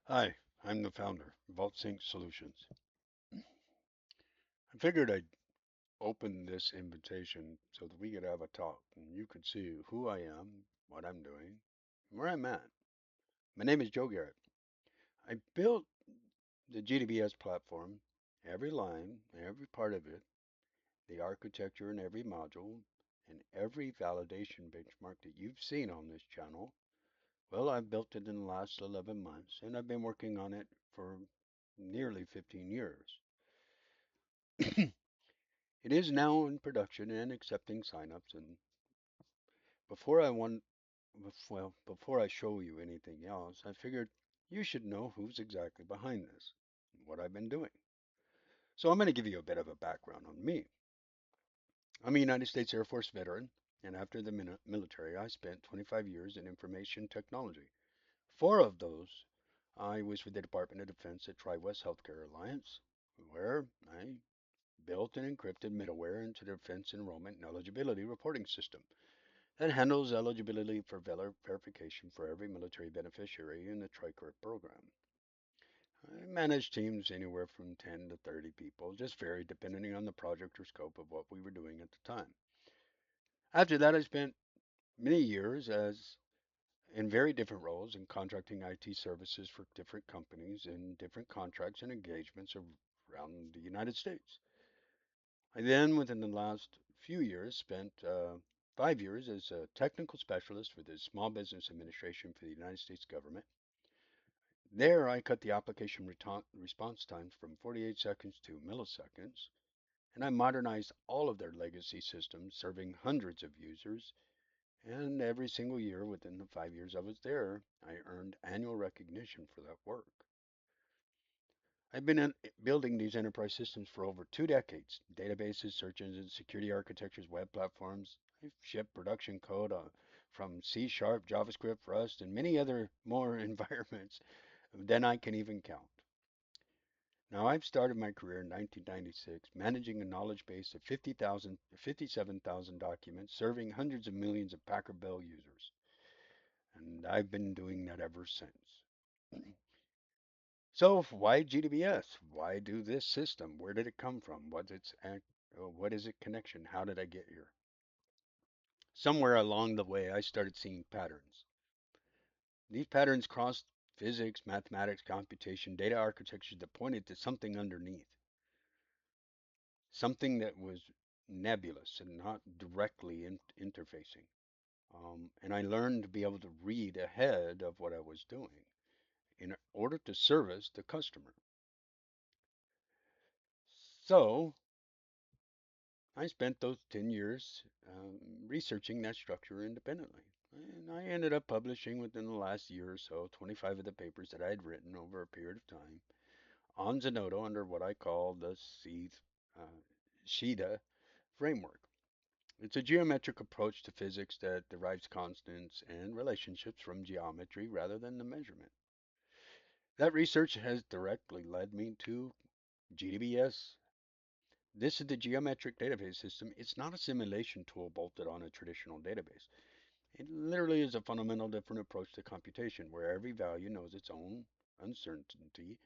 Hi, I'm the founder of VaultSync Solutions. I figured I'd open this invitation so that we could have a talk and you could see who I am, what I'm doing, where I'm at. My name is Joe Garrett. I built the GDBS platform, every line, every part of it, the architecture in every module, and every validation benchmark that you've seen on this channel. Well, I've built it in the last 11 months and I've been working on it for nearly 15 years. It is now in production and accepting signups. And before I want, well, before I show you anything else, I figured you should know who's exactly behind this, and what I've been doing. So I'm going to give you a bit of a background on me. I'm a United States Air Force veteran, and after the military, I spent 25 years in information technology. Four of those, I was with the Department of Defense at TriWest Healthcare Alliance, where I built and encrypted middleware into the defense enrollment and eligibility reporting system that handles eligibility for verification for every military beneficiary in the TRICARE program. I managed teams anywhere from 10 to 30 people, just varied depending on the project or scope of what we were doing at the time. After that, I spent many years as in very different roles in contracting IT services for different companies in different contracts and engagements around the United States. I then, within the last few years, spent 5 years as a technical specialist for the Small Business Administration for the United States government. There, I cut the application response times from 48 seconds to milliseconds, and I modernized all of their legacy systems, serving hundreds of users. And every single year within the 5 years I was there, I earned annual recognition for that work. I've been building these enterprise systems for over 2 decades databases, search engines, security architectures, web platforms. I've shipped production code from C Sharp, JavaScript, Rust, and many other more environments than I can even count. Now, I've started my career in 1996 managing a knowledge base of 57,000 documents, serving hundreds of millions of Packer Bell users. And I've been doing that ever since. So why GDBS? Why do this system? Where did it come from? What is its connection? How did I get here? Somewhere along the way, I started seeing patterns. These patterns crossed physics, mathematics, computation, data architecture that pointed to something underneath, something that was nebulous and not directly interfacing. And I learned to be able to read ahead of what I was doing in order to service the customer. So I spent those 10 years researching that structure independently. And I ended up publishing within the last year or so 25 of the papers that I had written over a period of time on Zenodo under what I call the uh, SHIDA framework. It's a geometric approach to physics that derives constants and relationships from geometry rather than the measurement. That research has directly led me to GDBS. This is the geometric database system. It's not a simulation tool bolted on a traditional database. It literally is a fundamental different approach to computation where every value knows its own uncertainty,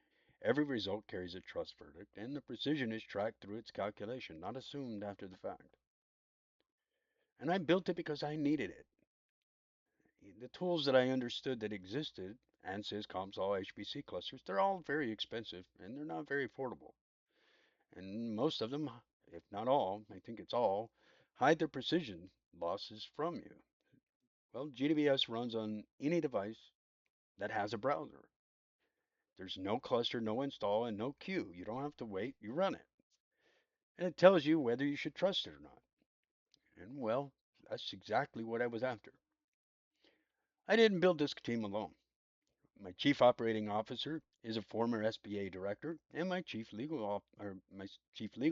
every result carries a trust verdict, and the precision is tracked through its calculation, not assumed after the fact. And I built it because I needed it. The tools that I understood that existed, ANSYS, COMSOL, HPC clusters, they're all very expensive and they're not very affordable. And most of them, if not all, I think it's all, hide their precision losses from you. Well, GDBS runs on any device that has a browser. There's no cluster, no install, and no queue. You don't have to wait, you run it. And it tells you whether you should trust it or not. And well, that's exactly what I was after. I didn't build this team alone. My chief operating officer is a former SBA director, and my chief legal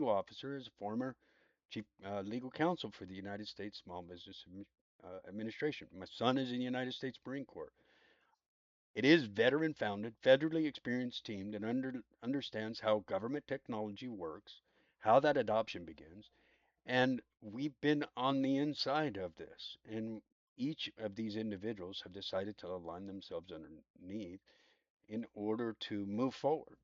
officer is a former chief legal counsel for the United States Small Business Administration. My son is in the United States Marine Corps. It is veteran founded, federally experienced team that understands how government technology works, how that adoption begins, and we've been on the inside of this. And each of these individuals have decided to align themselves underneath in order to move forward.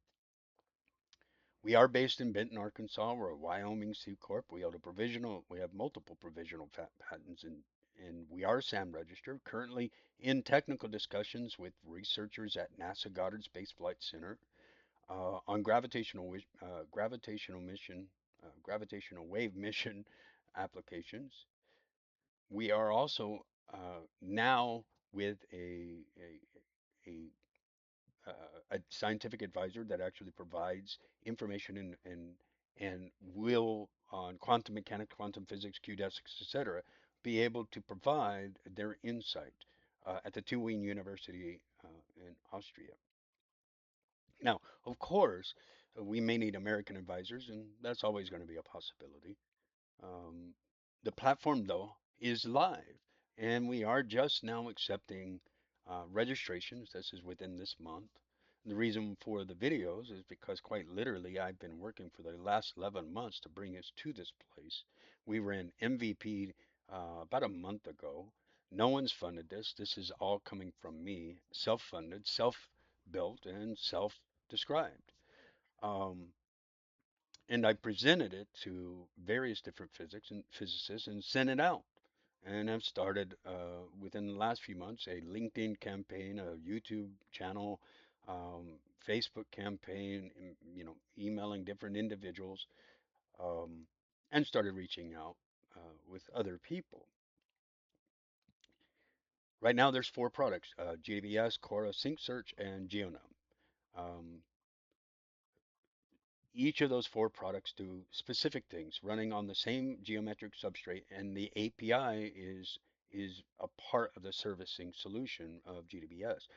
We are based in Benton, Arkansas. We're a Wyoming C-Corp. We hold a provisional. We have multiple provisional patents, and we are SAM registered. Currently in technical discussions with researchers at NASA Goddard Space Flight Center on gravitational wave mission applications. We are also now with a a scientific advisor that actually provides information and will on quantum mechanics, quantum physics, QDesics, etc., be able to provide their insight at the Tübingen University in Austria. Now, of course, we may need American advisors, and that's always going to be a possibility. Um, the platform, though, is live, and we are just now accepting registrations. This is within this month. And the reason for the videos is because, quite literally, I've been working for the last 11 months to bring us to this place. We were in MVP about a month ago. No one's funded this. This is all coming from me, self-funded, self-built, and self-described. Um, and I presented it to various different physics and physicists and sent it out. And I've started within the last few months a LinkedIn campaign, a YouTube channel, Facebook campaign, emailing different individuals, um, and started reaching out with other people. Right now, there's four products: GDBS, CORA, Sync Search, and GeoNum. Um, Each of those four products do specific things running on the same geometric substrate, and the API is a part of the servicing solution of GDBS.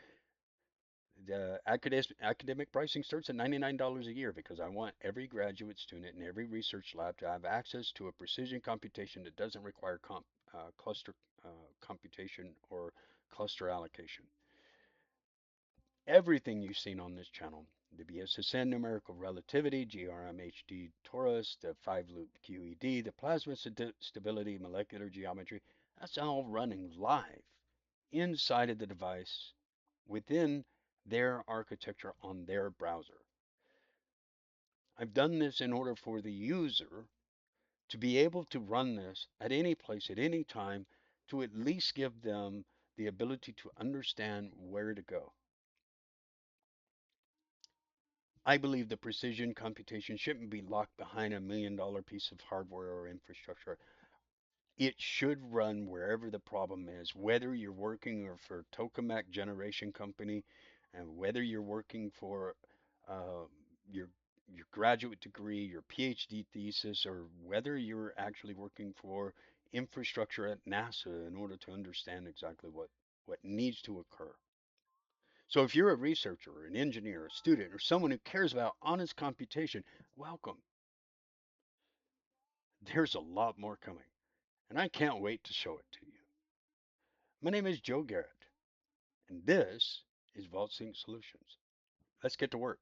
The academic pricing starts at $99 a year because I want every graduate student in every research lab to have access to a precision computation that doesn't require cluster computation or cluster allocation. Everything you've seen on this channel, the BSSN numerical relativity, GRM HD torus, the 5-loop QED, the plasma stability, molecular geometry, that's all running live inside of the device within their architecture on their browser. I've done this in order for the user to be able to run this at any place, at any time, to at least give them the ability to understand where to go. I believe the precision computation shouldn't be locked behind $1 million piece of hardware or infrastructure. It should run wherever the problem is, whether you're working for a tokamak generation company, and whether you're working for uh, your your graduate degree, your PhD thesis, or whether you're actually working for infrastructure at NASA in order to understand exactly what needs to occur. So if you're a researcher, or an engineer, a student, or someone who cares about honest computation, welcome. There's a lot more coming, and I can't wait to show it to you. My name is Joe Garrett, and this is VaultSync Solutions. Let's get to work.